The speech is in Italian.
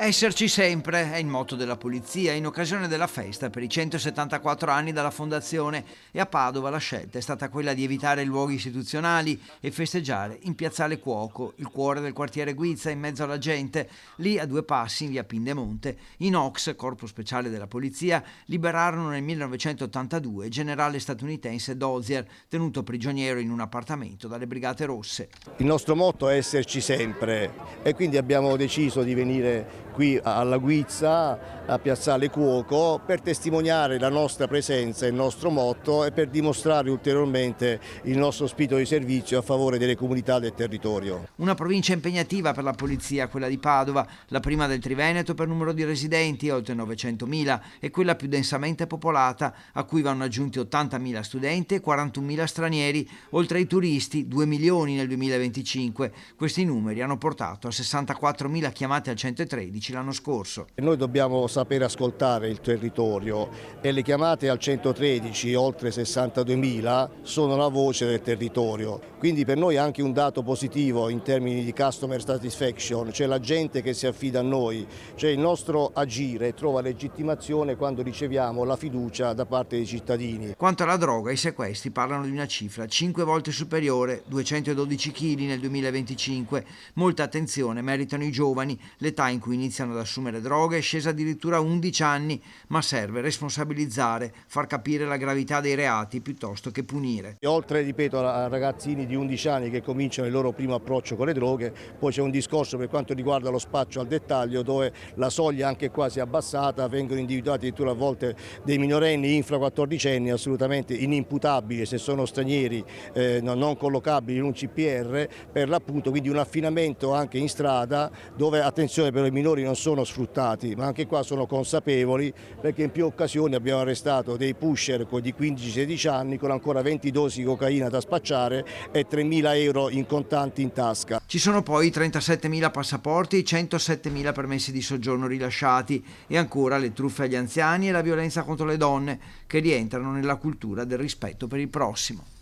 Esserci sempre è il motto della polizia in occasione della festa per i 174 anni dalla fondazione, e a Padova la scelta è stata quella di evitare luoghi istituzionali e festeggiare in Piazzale Cuoco, il cuore del quartiere Guizza, in mezzo alla gente. Lì, a due passi, in via Pindemonte, i NOX, corpo speciale della polizia, liberarono nel 1982 il generale statunitense Dozier, tenuto prigioniero in un appartamento dalle Brigate Rosse. Il nostro motto è esserci sempre e quindi abbiamo deciso di venire qui alla Guizza, a Piazzale Cuoco, per testimoniare la nostra presenza, il nostro motto e per dimostrare ulteriormente il nostro spirito di servizio a favore delle comunità del territorio. Una provincia impegnativa per la polizia, quella di Padova, la prima del Triveneto per numero di residenti, oltre 900.000, e quella più densamente popolata, a cui vanno aggiunti 80.000 studenti e 41.000 stranieri, oltre ai turisti 2 milioni nel 2025. Questi numeri hanno portato a 64.000 chiamate al 113 l'anno scorso. Noi dobbiamo sapere ascoltare il territorio e le chiamate al 113, oltre 62.000, sono la voce del territorio. Quindi per noi è anche un dato positivo in termini di customer satisfaction, cioè la gente che si affida a noi, cioè il nostro agire trova legittimazione quando riceviamo la fiducia da parte dei cittadini. Quanto alla droga, i sequestri parlano di una cifra 5 volte superiore, 212 kg nel 2025. Molta attenzione meritano i giovani, l'età in cui iniziano ad assumere droghe è scesa addirittura a 11 anni, ma serve responsabilizzare, far capire la gravità dei reati piuttosto che punire. E oltre, ripeto, a ragazzini di 11 anni che cominciano il loro primo approccio con le droghe, poi c'è un discorso per quanto riguarda lo spaccio al dettaglio, dove la soglia anche quasi abbassata, vengono individuati addirittura a volte dei minorenni infra 14 anni assolutamente inimputabili se sono stranieri, non collocabili in un CPR per l'appunto, quindi un affinamento anche in strada dove, attenzione, però i minori non sono sfruttati, ma anche qua sono consapevoli, perché in più occasioni abbiamo arrestato dei pusher di 15-16 anni con ancora 20 dosi di cocaina da spacciare e 3.000 euro in contanti in tasca. Ci sono poi 37.000 passaporti e 107.000 permessi di soggiorno rilasciati, e ancora le truffe agli anziani e la violenza contro le donne, che rientrano nella cultura del rispetto per il prossimo.